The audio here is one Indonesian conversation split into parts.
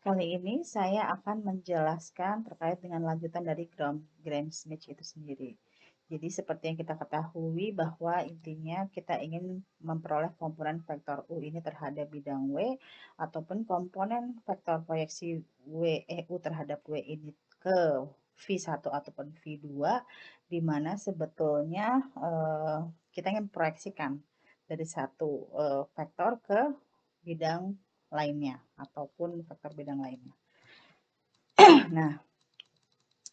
Kali ini saya akan menjelaskan terkait dengan lanjutan dari Gram-Schmidt itu sendiri. Jadi seperti yang kita ketahui bahwa intinya kita ingin memperoleh komponen vektor U ini terhadap bidang W ataupun komponen vektor proyeksi U terhadap W ini ke V1 ataupun V2, di mana sebetulnya kita ingin proyeksikan dari satu vektor ke bidang lainnya ataupun faktor bidang lainnya. Nah,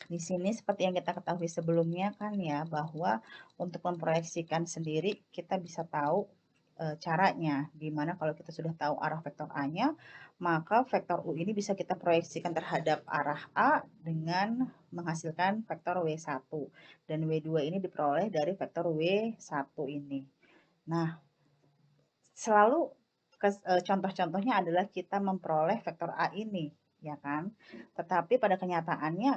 di sini seperti yang kita ketahui sebelumnya kan ya, bahwa untuk memproyeksikan sendiri kita bisa tahu caranya. Dimana kalau kita sudah tahu arah vektor A-nya, maka vektor U ini bisa kita proyeksikan terhadap arah A dengan menghasilkan vektor W1. Dan W2 ini diperoleh dari vektor W1 ini. Nah, selalu contoh-contohnya adalah kita memperoleh vektor A ini, ya kan? Tetapi pada kenyataannya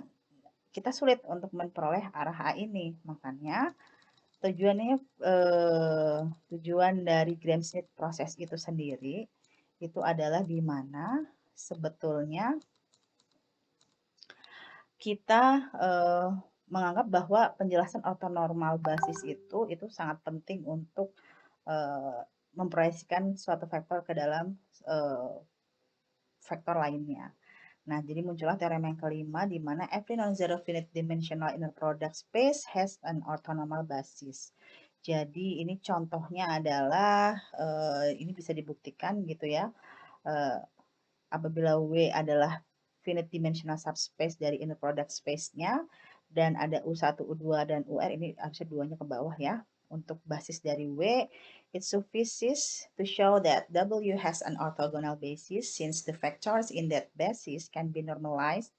kita sulit untuk memperoleh arah A ini. Makanya tujuannya tujuan dari Gram-Schmidt proses itu sendiri itu adalah di mana sebetulnya kita menganggap bahwa penjelasan ortonormal basis itu sangat penting untuk memproyeksikan suatu vektor ke dalam vektor lainnya. Nah, jadi muncullah teorem yang kelima di mana every non-zero finite dimensional inner product space has an orthonormal basis. Jadi ini contohnya adalah ini bisa dibuktikan gitu ya. Apabila W adalah finite dimensional subspace dari inner product space-nya dan ada U1, U2 dan UR, ini harusnya duanya ke bawah ya. Untuk basis dari W, it suffices to show that W has an orthogonal basis since the vectors in that basis can be normalized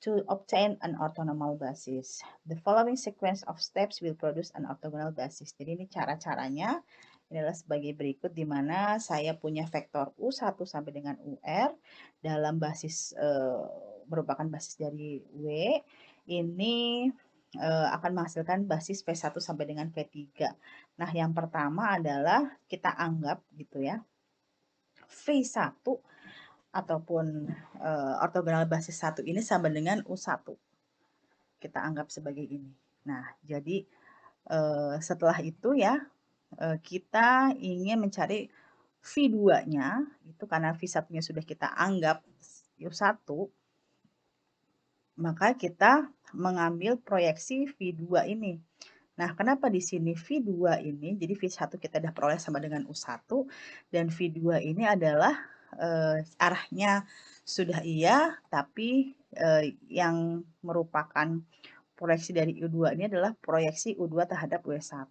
to obtain an orthonormal basis. The following sequence of steps will produce an orthogonal basis. Jadi ini cara-caranya adalah sebagai berikut, di mana saya punya vektor U1 sampai dengan UR dalam basis merupakan basis dari W. Ini akan menghasilkan basis V1 sampai dengan V3. Nah, yang pertama adalah kita anggap gitu ya, V1 ataupun ortogonal basis 1 ini sama dengan U1. Kita anggap sebagai ini. Nah, jadi setelah itu ya, kita ingin mencari V2-nya, itu karena V1-nya sudah kita anggap U1, maka kita mengambil proyeksi V2 ini. Nah, kenapa di sini V2 ini, jadi V1 kita sudah peroleh sama dengan U1, dan V2 ini adalah arahnya sudah iya, tapi yang merupakan proyeksi dari U2 ini adalah proyeksi U2 terhadap W1.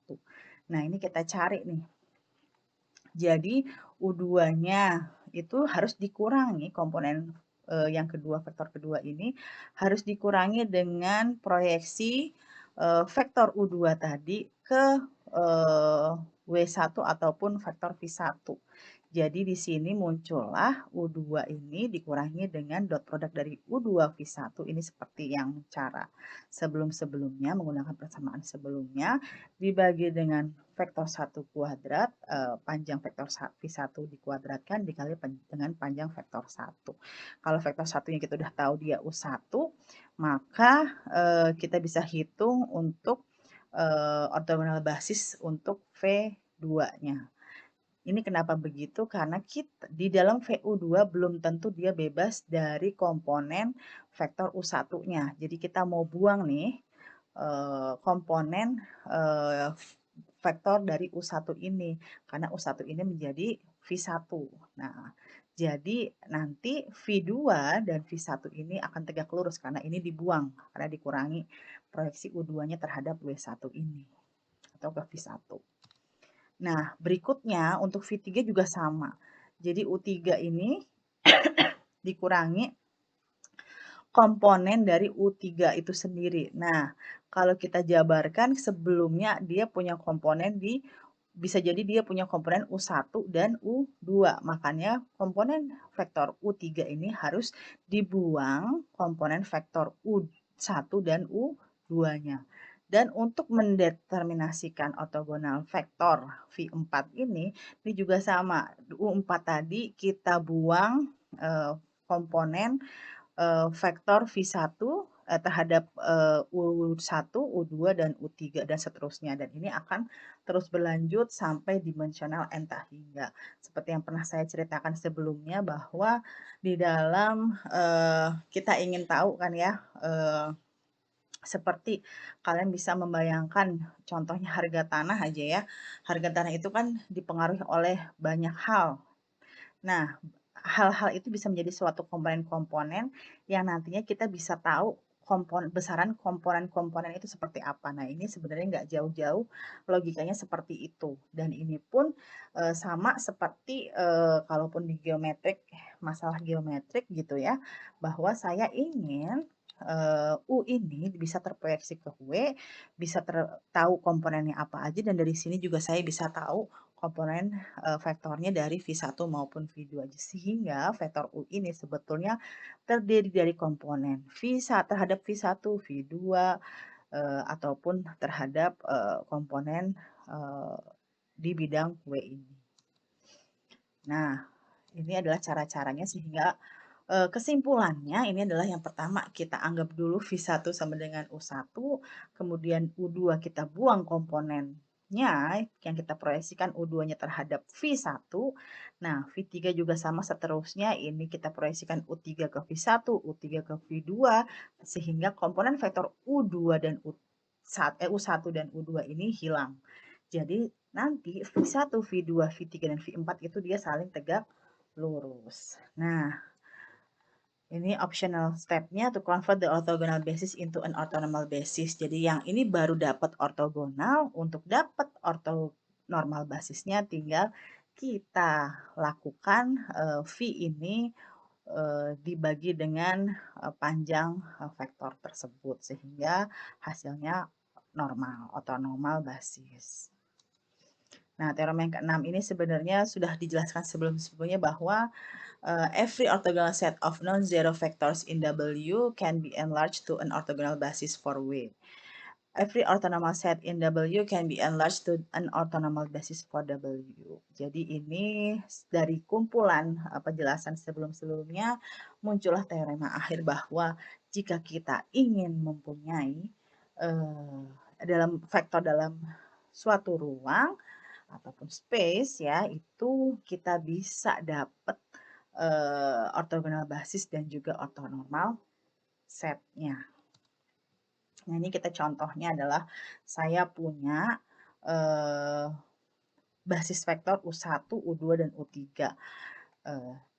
Nah, ini kita cari nih. Jadi, U2-nya itu harus dikurangi, komponen yang kedua, vektor kedua ini harus dikurangi dengan proyeksi vektor U2 tadi ke W1 ataupun vektor V1. Jadi di sini muncullah U2 ini dikurangi dengan dot produk dari U2 V1 ini seperti yang cara sebelum-sebelumnya, menggunakan persamaan sebelumnya, dibagi dengan vektor 1 kuadrat, panjang vektor V1 dikuadratkan dikali dengan panjang vektor 1. Kalau vektor 1-nya kita udah tahu dia U1, maka kita bisa hitung untuk ortogonal basis untuk V2-nya. Ini kenapa begitu? Karena di dalam VU2 belum tentu dia bebas dari komponen vektor U1-nya. Jadi kita mau buang nih komponen vektor dari U1 ini. Karena U1 ini menjadi V1. Nah, jadi nanti V2 dan V1 ini akan tegak lurus karena ini dibuang. Karena dikurangi proyeksi U2-nya terhadap W1 ini. Atau ke V1. Nah, berikutnya untuk V3 juga sama. Jadi U3 ini dikurangi komponen dari U3 itu sendiri. Nah, kalau kita jabarkan sebelumnya dia punya komponen bisa jadi dia punya komponen U1 dan U2. Makanya komponen vektor U3 ini harus dibuang komponen vektor U1 dan U2-nya. Dan untuk mendeterminasikan ortogonal vektor V4 ini juga sama. U4 tadi kita buang komponen vektor V1 terhadap U1, U2, dan U3 dan seterusnya. Dan ini akan terus berlanjut sampai dimensional n tak hingga. Seperti yang pernah saya ceritakan sebelumnya bahwa di dalam kita ingin tahu kan ya, seperti kalian bisa membayangkan contohnya harga tanah aja ya. Harga tanah itu kan dipengaruhi oleh banyak hal. Nah, hal-hal itu bisa menjadi suatu komponen-komponen yang nantinya kita bisa tahu besaran komponen-komponen itu seperti apa. Nah, ini sebenarnya nggak jauh-jauh logikanya seperti itu. Dan ini pun sama seperti kalaupun di geometrik, masalah geometrik gitu ya, bahwa saya ingin U ini bisa terproyeksi ke W, bisa tahu komponennya apa aja, dan dari sini juga saya bisa tahu komponen vektornya dari V1 maupun V2. Sehingga vektor U ini sebetulnya terdiri dari komponen terhadap V1, V2, ataupun terhadap komponen eee, di bidang W ini. Nah, ini adalah cara-caranya sehingga kesimpulannya ini adalah yang pertama kita anggap dulu V1 sama dengan U1, kemudian U2 kita buang komponennya yang kita proyeksikan U2-nya terhadap V1. Nah, V3 juga sama seterusnya, ini kita proyeksikan U3 ke V1, U3 ke V2, sehingga komponen vektor U2 dan U1 dan U2 ini hilang. Jadi nanti V1, V2, V3, dan V4 itu dia saling tegak lurus. Nah, ini optional step-nya to convert the orthogonal basis into an orthonormal basis. Jadi yang ini baru dapat ortogonal, untuk dapat ortonormal basisnya tinggal kita lakukan V ini dibagi dengan panjang vektor tersebut sehingga hasilnya normal, ortonormal basis. Nah, teorem yang keenam ini sebenarnya sudah dijelaskan sebelum-sebelumnya bahwa every orthogonal set of non-zero vectors in W can be enlarged to an orthogonal basis for W. Every orthonormal set in W can be enlarged to an orthonormal basis for W. Jadi ini dari kumpulan penjelasan sebelum-sebelumnya muncullah teorema akhir bahwa jika kita ingin mempunyai dalam vektor dalam suatu ruang ataupun space ya, itu kita bisa dapat ortogonal basis dan juga ortonormal setnya. Nah, ini kita contohnya adalah saya punya basis vektor U1, U2, dan U3.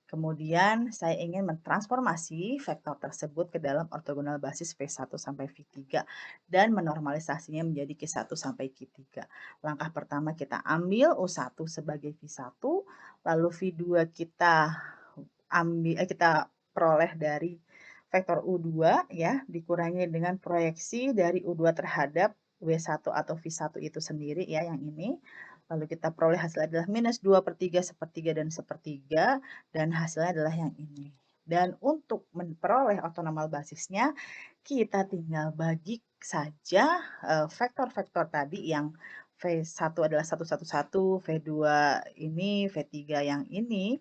Kemudian saya ingin mentransformasi vektor tersebut ke dalam ortogonal basis V1 sampai V3 dan menormalisasinya menjadi Q1 sampai Q3. Langkah pertama kita ambil U1 sebagai V1, lalu V2 kita peroleh dari vektor U2 ya, dikurangi dengan proyeksi dari U2 terhadap W1 atau V1 itu sendiri ya, yang ini. Lalu kita peroleh hasil adalah minus 2/3, sepertiga, dan sepertiga, dan hasilnya adalah yang ini. Dan untuk memperoleh ortonormal basisnya, kita tinggal bagi saja vektor-vektor tadi yang V1 adalah 111, V2 ini, V3 yang ini,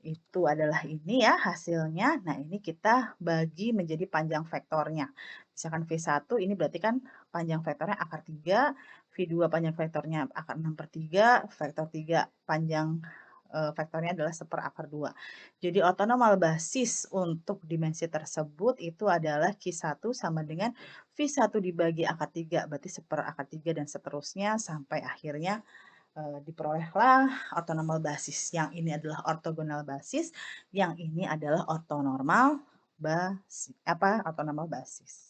itu adalah ini ya hasilnya. Nah, ini kita bagi menjadi panjang vektornya. Misalkan V1 ini berarti kan panjang vektornya akar 3, V2 panjang vektornya akar 6/3, vektor 3 panjang vektornya adalah 1/2. Jadi ortonormal basis untuk dimensi tersebut itu adalah Q1 sama dengan V1 dibagi akar 3, berarti 1/3 dan seterusnya sampai akhirnya diperolehlah ortonormal basis. Yang ini adalah ortogonal basis, yang ini adalah ortonormal basis.